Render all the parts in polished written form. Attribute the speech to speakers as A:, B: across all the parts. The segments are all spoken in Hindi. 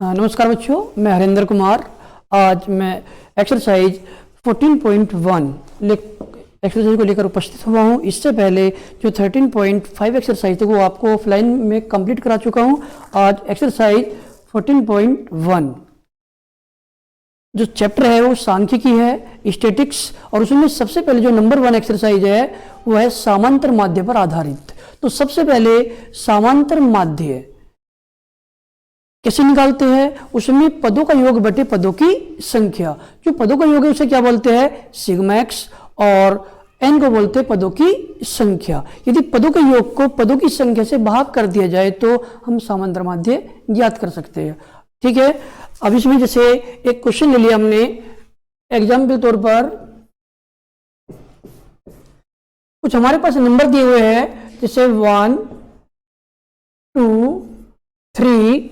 A: नमस्कार बच्चों, मैं हरेंद्र कुमार। आज मैं एक्सरसाइज 14.1 एक्सरसाइज को लेकर उपस्थित हुआ हूं। इससे पहले जो 13.5 एक्सरसाइज थी वो आपको ऑफलाइन में कंप्लीट करा चुका हूं। आज एक्सरसाइज 14.1 जो चैप्टर है वो सांख्यिकी है, स्टैटिक्स, और उसमें सबसे पहले जो नंबर 1 एक्सरसाइज है वो है समांतर माध्य पर आधारित। तो सबसे पहले समांतर माध्य कैसे निकालते हैं, उसमें पदों का योग बटे पदों की संख्या। जो पदों का योग है उसे क्या बोलते हैं, सिग्मा एक्स, और एन को बोलते हैं पदों की संख्या। यदि पदों के योग को पदों की संख्या से भाग कर दिया जाए तो हम समांतर माध्य ज्ञात कर सकते हैं। ठीक है, अब इसमें जैसे एक क्वेश्चन ले लिया हमने एग्जाम्पल के तौर पर। कुछ हमारे पास नंबर दिए हुए हैं, जैसे 1 2 3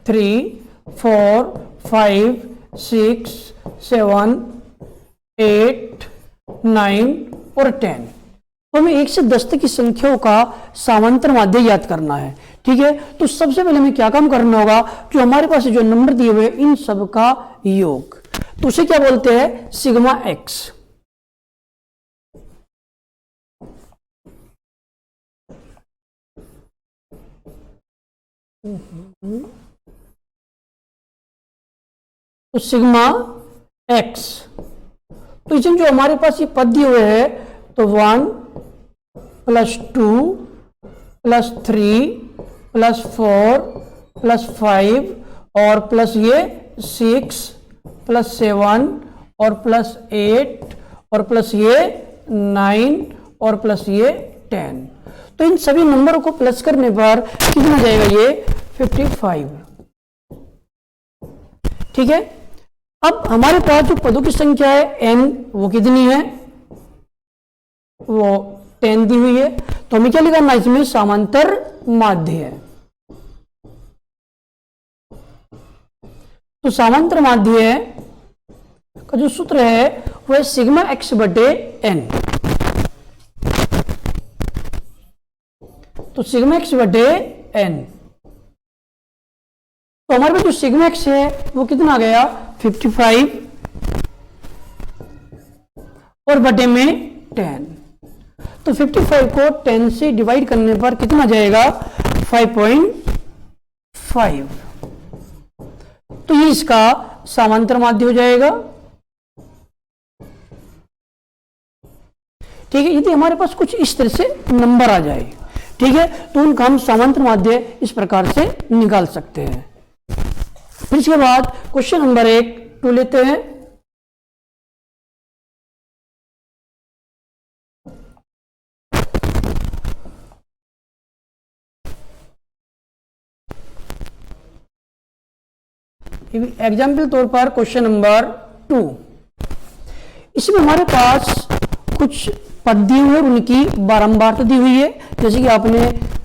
A: 3 4 5 6 7 8 9 और 10। तो हमें 1 से 10 तक की संख्याओं का समांतर माध्य याद करना है। ठीक है, तो सबसे पहले हमें क्या काम करना होगा, जो हमारे पास जो नंबर दिए हुए इन सब का योग, तो उसे क्या बोलते हैं, सिग्मा एक्स। तो सिग्मा एक्स, तो इसमें जो हमारे पास ये पद दिए हुए हैं, तो 1 + 2 + 3 + 4 + 5 और प्लस ये 6 + 7 और प्लस 8 और प्लस ये 9 और प्लस ये 10। तो इन सभी नंबरों को प्लस करने पर कितना जाएगा, ये 55। ठीक है, अब हमारे पास जो पदों की संख्या है n, वो कितनी है, वो 10 दी हुई है। तो हमें क्या लिखना है, इसमें समांतर माध्य है। तो समांतर माध्य का जो सूत्र है वो है सिग्मा एक्स बटे एन। तो सिग्मा एक्स बटे एन, तो हमारे पास जो सिग्मा एक्स है वो कितना आ गया, 55 और बटे में 10। तो 55 को 10 से डिवाइड करने पर कितना जाएगा, 5.5। तो ये इसका समांतर माध्य हो जाएगा। ठीक है, यदि हमारे पास कुछ इस तरह से नंबर आ जाए, ठीक है, तो उनका हम समांतर माध्य इस प्रकार से निकाल सकते हैं। फिर इसके बाद क्वेश्चन नंबर 2 लेते हैं। एग्जाम्पल तौर पर क्वेश्चन नंबर 2, इसमें हमारे पास कुछ पद दिए हुए, उनकी बारंबारता दी हुई है। जैसे कि आपने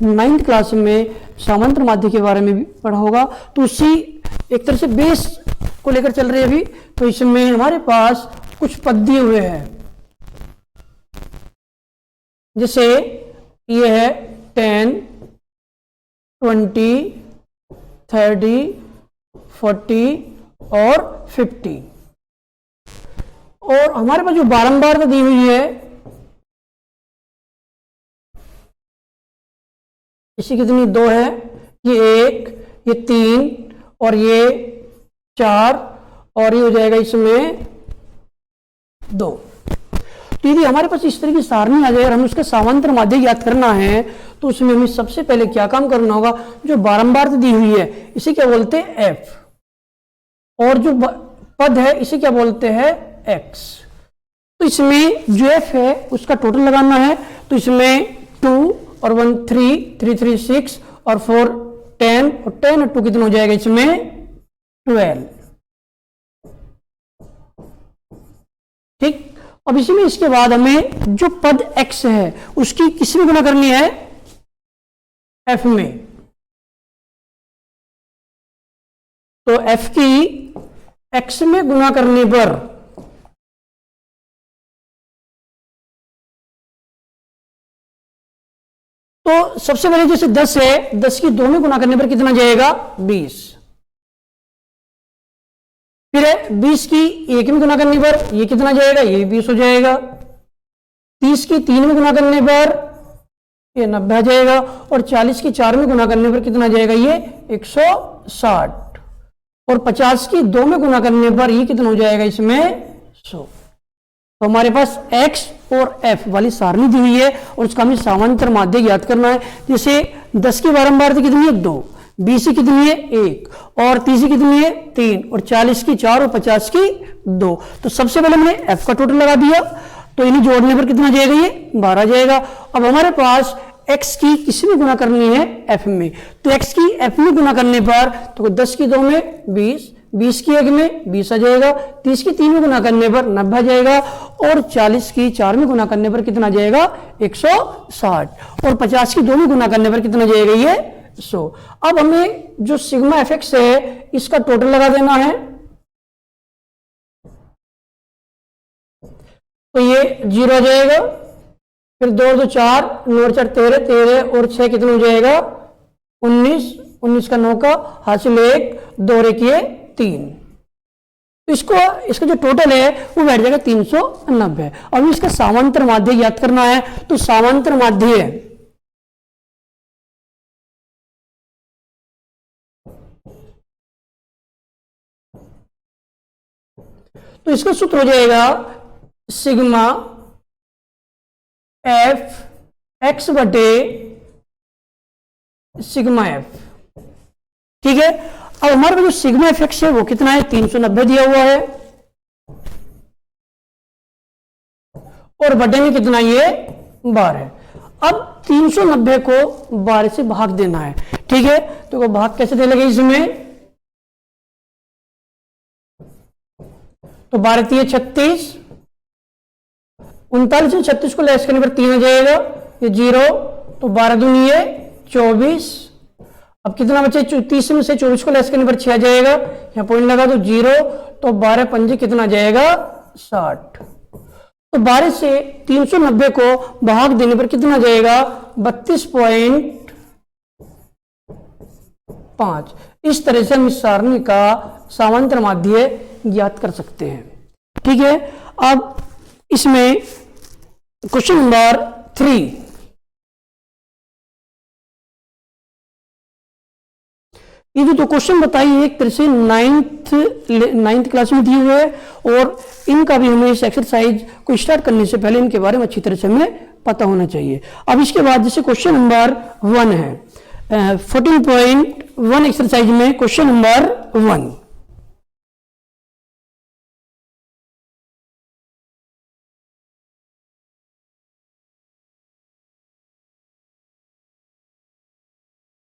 A: 9th क्लास में समांतर माध्य के बारे में भी पढ़ा होगा, तो उसी एक तरह से बेस को लेकर चल रही है अभी। तो इसमें हमारे पास कुछ पद दिए हुए हैं, जैसे ये है 10 20 30 40 और 50। और हमारे पास जो बारंबारता दी हुई है, इसी कितनी 2 है, ये 1, ये 3 और ये 4 और ये हो जाएगा इसमें 2। तो यदि हमारे पास इस तरह की सारणी आ जाए और हमें उसका समांतर माध्य याद करना है, तो उसमें हमें सबसे पहले क्या काम करना होगा, जो बारंबारता दी हुई है इसे क्या बोलते हैं, एफ, और जो पद है इसे क्या बोलते हैं, एक्स। तो इसमें जो एफ है उसका टोटल लगाना है। तो इसमें 2 और 1 3 3 3 6 और 4 10 और 10 और 2 कितना हो जाएगा, इसमें 12। ठीक, अब इसी में इसके बाद हमें जो पद x है उसकी किसी में गुणा करनी है, f में। तो f की x में गुणा करने पर तो सबसे पहले जैसे 10 है, 10 की 2 में गुना करने पर कितना जाएगा 20। फिर है 20 की 1 में गुना करने पर ये कितना जाएगा, ये 20 हो जाएगा। 30 की 3 में गुना करने पर ये 90 आ जाएगा। और 40 की 4 में गुना करने पर कितना जाएगा, ये 160। और 50 की 2 में गुना करने पर ये कितना हो जाएगा, इसमें 100। तो हमारे पास x और f वाली सारणी दी हुई है और उसका हमें समांतर माध्य ज्ञात करना है। जैसे 10 की बारंबारता कितनी है 2, 20 की कितनी है 1, और 30 की कितनी है 3, और 40 की 4 और 50 की 2। तो सबसे पहले हमने f का टोटल लगा दिया, तो इन्हें जोड़ने पर कितना जाएगा, ये 12 जाएगा। अब हमारे पास x की किसी में गुना करनी है f में, तो x की f में गुना करने पर तो 10 की 2 में 20, 20 की 1 में 20 आ जाएगा। 30 की 3 में गुना करने पर 90 आ जाएगा। और 40 की 4 में गुना करने पर कितना जाएगा 160। और 50 की 2 में गुना करने पर कितना जाएगा, ये 100। अब हमें जो सिग्मा एफ एक्स है इसका टोटल लगा देना है। तो ये 0 आ जाएगा। फिर 2 2 4, 9 4 13, 13 और 6 कितना हो जाएगा 19, 19 का 9 का हासिल 1, 2 रेखिए 3। तो इसका जो टोटल है वो बैठ जाएगा 390। अब इसका समांतर माध्य ज्ञात करना है। तो समांतर माध्य तो इसका सूत्र हो जाएगा सिग्मा एफ एक्स बटे सिग्मा एफ। ठीक है। अब हमारे पास जो सिग्मा एफ एक्स है वो कितना है 390 दिया हुआ है, और बटे में कितना ये 12। अब 390 को 12 से भाग देना है। ठीक है। तो भाग कैसे दे लगे इसमें, तो 12 3 36, 39 से 36 को लेस करने पर 3 आ जाएगा, ये 0। तो 12 दूनी है 24। अब कितना बचे 30 में से 24 को लेस करने पर 6 आ जाएगा, यहां पॉइंट लगा दो 0। तो 12 पंजे कितना जाएगा 60। तो 12 से 390 को भाग देने पर कितना जाएगा 32.5। इस तरह से हम इस सारणी का समांतर माध्य ज्ञात कर सकते हैं। ठीक है। अब इसमें क्वेश्चन नंबर 3, ये जो 2 क्वेश्चन बताइए एक तरह से नाइन्थ क्लास में दिए हुए हैं, और इनका भी हमें इस एक्सरसाइज को स्टार्ट करने से पहले इनके बारे में अच्छी तरह से हमें पता होना चाहिए। अब इसके बाद जैसे क्वेश्चन नंबर 1 है 14.1 एक्सरसाइज में क्वेश्चन नंबर 1,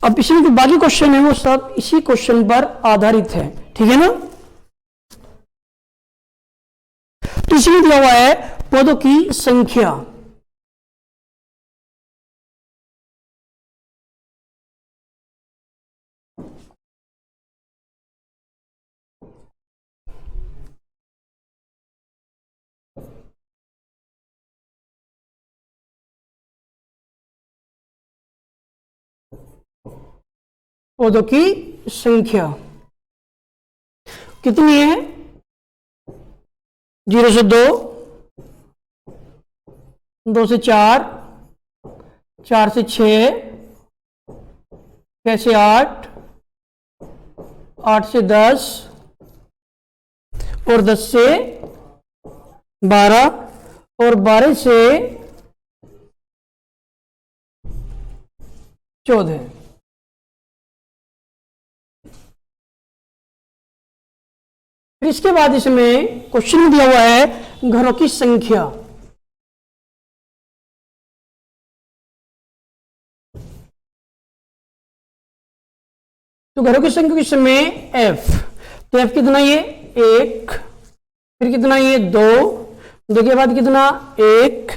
A: अब इसमें जो बाकी क्वेश्चन है वो सब इसी क्वेश्चन पर आधारित है। ठीक है ना। तो इसमें दिया हुआ है पदों की संख्या। पदों की संख्या कितनी है 0 से 2, 2 से 4, 4 से 6, 6 से 8, 8 से 10 और 10 से 12 और 12 से 14। फिर इसके बाद इसमें क्वेश्चन में दिया हुआ है घरों की संख्या। तो घरों की संख्या इसमें एफ, तो एफ कितना ये 1, फिर कितना ये 2, 2 के बाद कितना 1,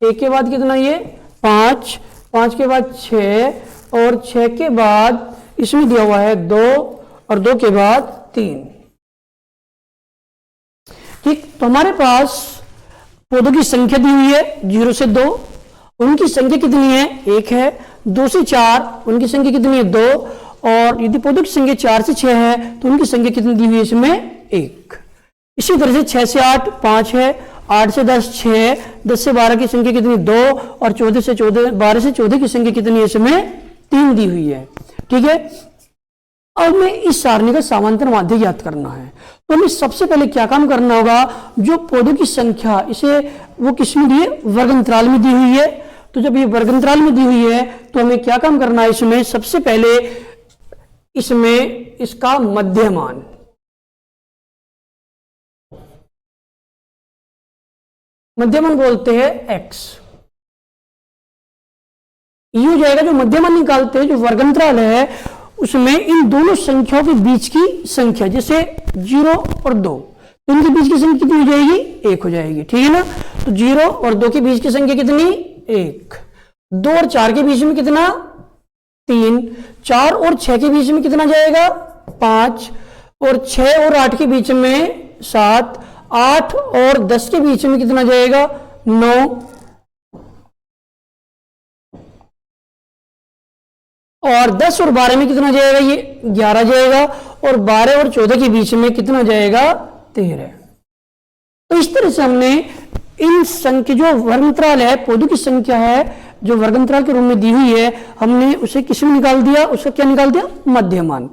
A: 1 के बाद कितना ये 5, 5 के बाद 6 और 6 के बाद इसमें दिया हुआ है 2 और 2 के बाद 3। ठीक। तो हमारे पास पौधों की संख्या दी हुई है 0 से 2, उनकी संख्या कितनी है? 1 है। 2 से 4 उनकी संख्या कितनी है? 2। और यदि पौधों की संख्या 4 से 6 है तो उनकी संख्या कितनी दी हुई है इसमें? 1। इसी तरह से 6 से 8 5 है, 8 से 10 6, 10 से 12 की संख्या कितनी? 2। और 14 से 14 की संख्या कितनी है इसमें? 3 दी हुई है। ठीक है, अब मैं इस सारणी का समांतर माध्य ज्ञात करना है, तो हमें सबसे पहले क्या काम करना होगा? जो पौधों की संख्या इसे वो किस में दी है? वर्गांतराल में दी हुई है। तो जब ये वर्गांतराल में दी हुई है तो हमें क्या काम करना है? इसमें सबसे पहले इसमें इसका मध्यमान, मध्यमान बोलते हैं x। ये हो जाएगा जो मध्यमान निकालते हैं, जो वर्गांतराल है उसमें इन दोनों संख्याओं के बीच की संख्या, जैसे 0 और 2, तो इनके बीच की संख्या कितनी हो जाएगी? 1 हो जाएगी। ठीक है ना? तो 0 और 2 के बीच की संख्या कितनी? 1। 2 और 4 के बीच में कितना? 3। 4 और 6 के बीच में कितना जाएगा? 5। और 6 और 8 के बीच में 7। 8 और 10 के बीच में कितना जाएगा? 9। और 10 और 12 में कितना जाएगा? ये 11 जाएगा। और 12 और 14 के बीच में कितना जाएगा? 13। तो इस तरह से हमने इन संख्या, जो वर्गांतराल है, पौधों की संख्या है जो वर्गांतराल के रूप में दी हुई है, हमने उसे किस में निकाल दिया? उसका क्या निकाल दिया? मध्यमान।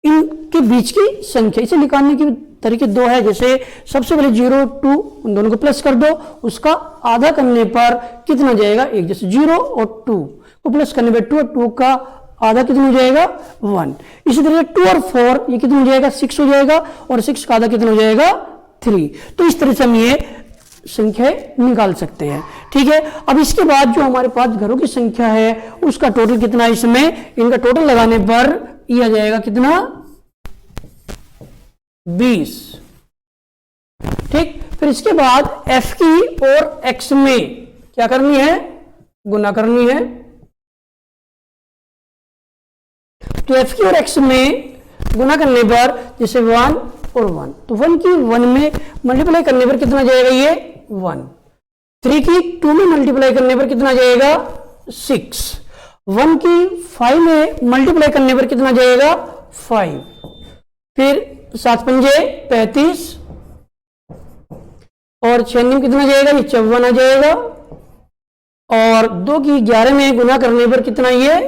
A: इनके बीच की संख्या, इसे निकालने के तरीके 2 है। जैसे सबसे पहले 0 2 उन दोनों को प्लस कर दो, उसका आधा करने पर कितना जाएगा? 1। जैसे 0 और 2 को प्लस करने पर 2 और 2 का आधा कितना हो जाएगा? 1। इसी तरह 2 और 4 ये कितना हो जाएगा? 6 हो जाएगा। और 6 का आधा कितना हो जाएगा? 3। तो इस तरह से हम ये संख्या निकाल सकते हैं। ठीक है, अब इसके बाद जो हमारे पास घरों की संख्या है उसका टोटल कितना है? इसमें इनका टोटल लगाने पर ये आ जाएगा कितना? 20। ठीक, फिर इसके बाद f की और x में क्या करनी है? गुना करनी है। तो f की और x में गुना करने पर जैसे 1 और 1, तो 1 की 1 में मल्टीप्लाई करने पर कितना जाएगा? ये 1। 3 की 2 में मल्टीप्लाई करने पर कितना जाएगा? 6। 1 की 5 में मल्टीप्लाई करने पर कितना जाएगा? 5। फिर 7 पंजे 35 और 6 में कितना जाएगा? ये 54 आ जाएगा। और 2 की 11 में गुना करने पर कितना? ये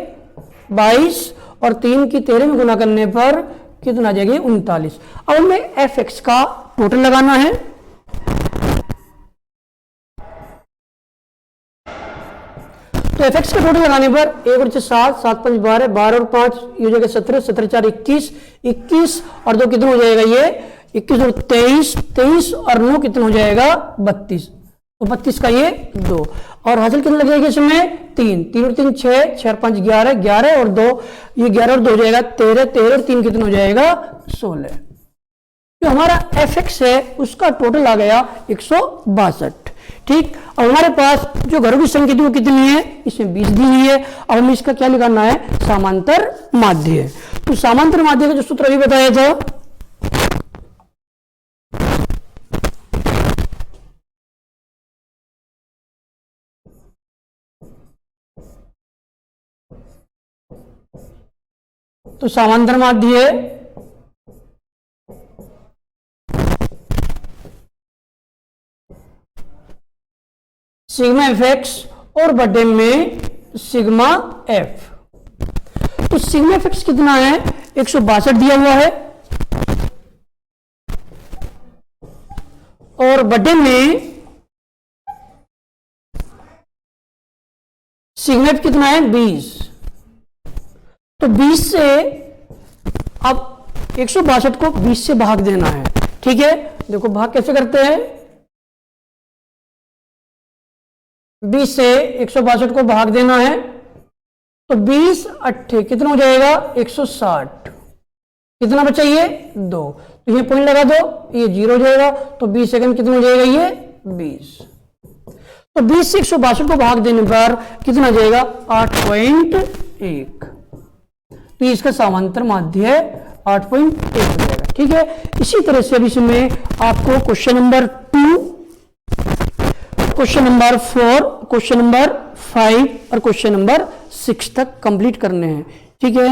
A: 22। और 3 की 13 में गुना करने पर कितना आ जाएगा? 39। अब हमें fx का टोटल लगाना है। तो fx का टोटल लगाने पर 1 और 7 7 5 12 12 और 5 ये हो जाएगा 17 17 4 21 21 और 2 कितना हो जाएगा? ये 21 और 23 23 और 9 कितना हो जाएगा? 32। तो 32 का ये 2 और हासिल कितना लग जाएगा इसमें? 3 3 और 3 6 6 और 5 11 11 और 2 ये 11 और 2 हो जाएगा 13 13 और 3 कितना हो जाएगा? 16। जो हमारा fx है उसका टोटल आ गया 162। ठीक, अब हमारे पास जो घरों की संख्या थी वो कितनी है? इसमें 20 दी हुई है। अब हमें इसका क्या निकालना है? समांतर माध्य। तो समांतर माध्य का जो सूत्र अभी बताया था, तो समांतर माध्य सिग्मा fx और बटे में सिग्मा f। तो सिग्मा fx कितना है? 162 दिया हुआ है और बटे में सिग्मा f कितना है? 20। तो 20 से अब 162 को 20 से भाग देना है। ठीक है, देखो भाग कैसे करते हैं? 20 से 162 को भाग देना है तो 20 8 कितना हो जाएगा? 160। कितना बचा? ये 2। तो ये पॉइंट लगा दो, ये 0 हो जाएगा। तो 20 सेकंड कितना हो जाएगा? ये 20। तो 20 से 162 को भाग देने पर कितना जाएगा? 8.1। तो इसका समांतर माध्य 8.1 हो जाएगा। ठीक है, इसी तरह से अब इसमें आपको question number 2, question number 4, question number 5 और क्वेश्चन नंबर 6 तक कंप्लीट करने हैं। ठीक है,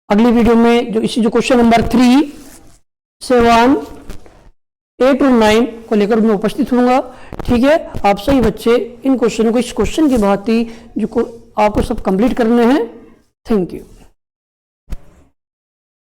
A: अगली वीडियो में जो क्वेश्चन नंबर 3, 7, 8 और 9 को लेकर मैं उपस्थित होऊंगा। ठीक है, आप सही बच्चे इन क्वेश्चनों को इस क्वेश्चन की भांति जो आपको सब कंप्लीट करने हैं। Thank you.